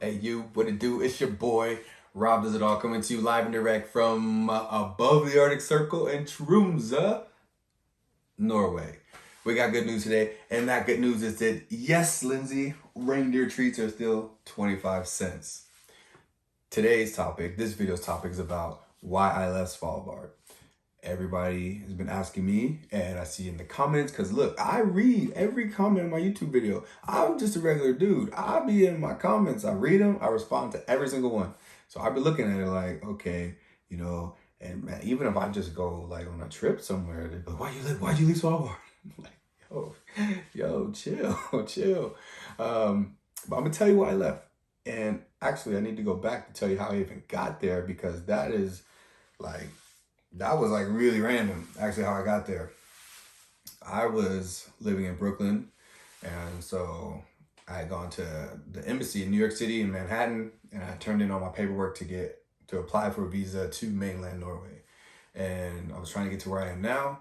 Hey, you, what it do? It's your boy, Rob Does It All, coming to you live and direct from above the Arctic Circle in Tromsø, Norway. We got good news today, and that good news is that, yes, Lindsay, reindeer treats are still 25 cents. This video's topic is about why I left Svalbard. Everybody has been asking me, and I see in the comments, because look, I read every comment in my YouTube video. I'm just a regular dude. I'll be in my comments. I read them. I respond to every single one. So I'll be looking at it like, okay, and man, even if I just go like on a trip somewhere, they're like, why'd you leave Svalbard? I'm like, yo, chill, chill. But I'm gonna tell you why I left. And actually, I need to go back to tell you how I even got there, because that was like really random, actually, how I got there. I was living in Brooklyn, and so I had gone to the embassy in New York City in Manhattan, and I turned in all my paperwork to apply for a visa to mainland Norway. And I was trying to get to where I am now,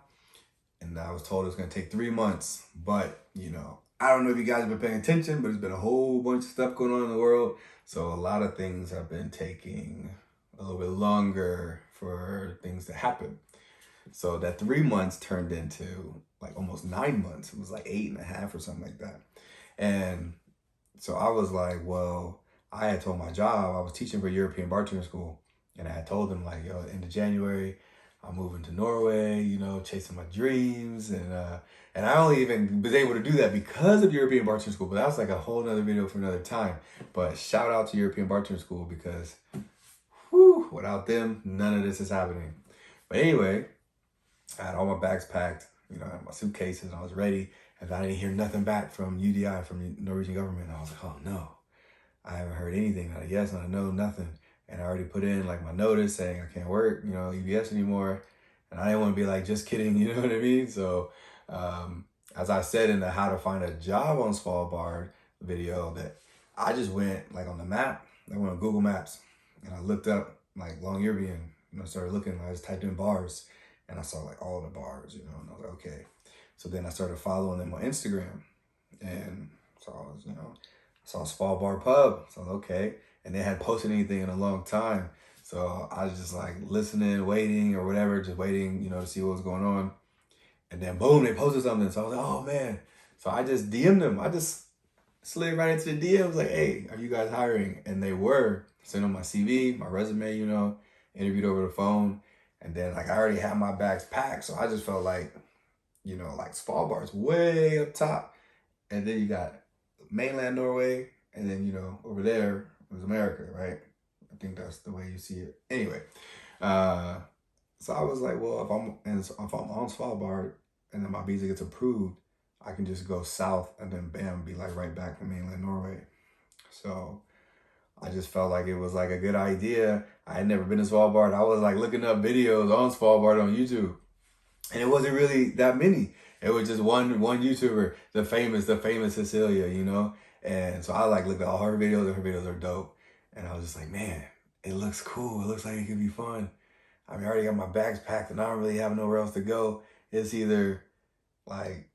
and I was told it was gonna take 3 months. But, I don't know if you guys have been paying attention, but there's been a whole bunch of stuff going on in the world. So a lot of things have been taking a little bit longer for things to happen. So that 3 months turned into like almost 9 months. It was like 8.5 or something like that. And so I was like, well, I had told my job, I was teaching for European bartender school, and I had told them like, yo, end of January, I'm moving to Norway, chasing my dreams. And I only even was able to do that because of European bartender school, but that's like a whole nother video for another time. But shout out to European bartender school, because without them, none of this is happening. But anyway, I had all my bags packed, I had my suitcases, and I was ready. And I didn't hear nothing back from UDI, from the Norwegian government. And I was like, oh no, I haven't heard anything. Not a yes, not a no, nothing. And I already put in like my notice saying I can't work, EBS anymore. And I didn't want to be like, just kidding, you know what I mean? So as I said in the how to find a job on Svalbard video, that I just went like on the map, I went on Google Maps, and I looked up like Longyearbyen, I started looking, I just typed in bars, and I saw like all the bars, and I was like, okay. So then I started following them on Instagram, and so I was, I saw Svalbard Pub, so I was okay. And they hadn't posted anything in a long time. So I was just like listening, waiting or whatever, just waiting, to see what was going on. And then boom, they posted something. So I was like, oh man. So I just DM'd them. I just slid right into the DMs like, hey, are you guys hiring? And they were. Sent them my CV, my resume, interviewed over the phone. And then like I already had my bags packed. So I just felt like, like Svalbard's way up top. And then you got mainland Norway. And then, over there was America, right? I think that's the way you see it. Anyway, so I was like, well, if I'm on Svalbard and then my visa gets approved, I can just go south and then bam, be like right back in mainland Norway. So I just felt like it was like a good idea. I had never been to Svalbard. I was like looking up videos on Svalbard on YouTube, and it wasn't really that many. It was just one YouTuber, the famous Cecilia, And so I like looked at all her videos, and her videos are dope. And I was just like, man, it looks cool. It looks like it could be fun. I mean, I already got my bags packed and I don't really have nowhere else to go. It's either like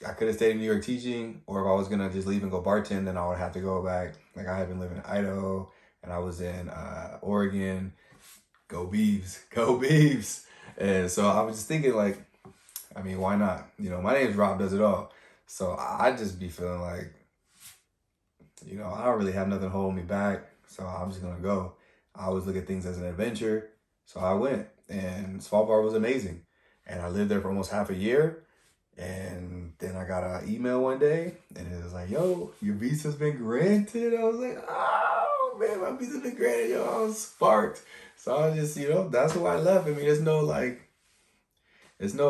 I could have stayed in New York teaching, or if I was going to just leave and go bartend, then I would have to go back. Like I had been living in Idaho, and I was in Oregon. Go Beavs, go Beavs. And so I was just thinking like, I mean, why not? My name's Rob Does It All. So I just be feeling like, I don't really have nothing holding me back. So I'm just going to go. I always look at things as an adventure. So I went, and Svalbard was amazing. And I lived there for almost half a year. And then I got an email one day, and it was like, yo, your visa's been granted. I was like, oh, man, my visa's been granted. Yo, I was sparked. So I just, that's why I left. I mean, there's no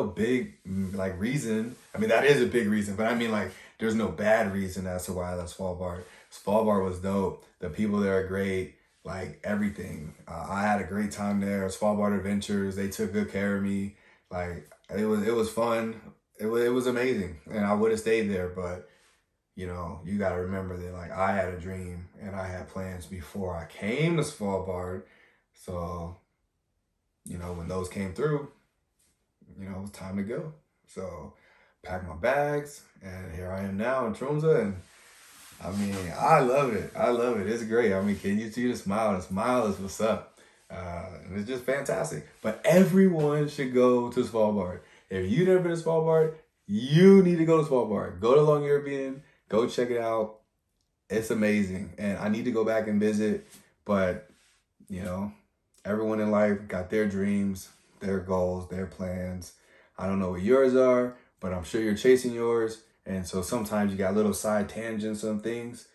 big like reason. I mean, that is a big reason, but I mean like there's no bad reason as to why I left Svalbard. Svalbard was dope. The people there are great. Like everything. I had a great time there. Svalbard Adventures. They took good care of me. Like it was fun. It was amazing, and I would have stayed there. But you got to remember that like I had a dream and I had plans before I came to Svalbard. So when those came through, it was time to go. So packed my bags, and here I am now in Tromsø, and I mean, I love it. I love it. It's great. I mean, can you see the smile? The smile is what's up. And it's just fantastic. But everyone should go to Svalbard. If you've never been to Svalbard, you need to go to Svalbard. Go to Longyearbyen. Go check it out. It's amazing. And I need to go back and visit. But, you know, everyone in life got their dreams, their goals, their plans. I don't know what yours are, but I'm sure you're chasing yours. And so sometimes you got little side tangents on things.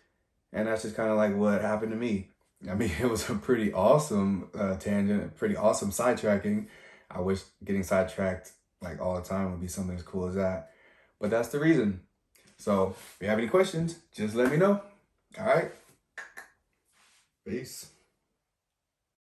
And that's just kind of like what happened to me. I mean, it was a pretty awesome tangent, pretty awesome sidetracking. I wish getting sidetracked like all the time would be something as cool as that. But that's the reason. So if you have any questions, just let me know. All right. Peace.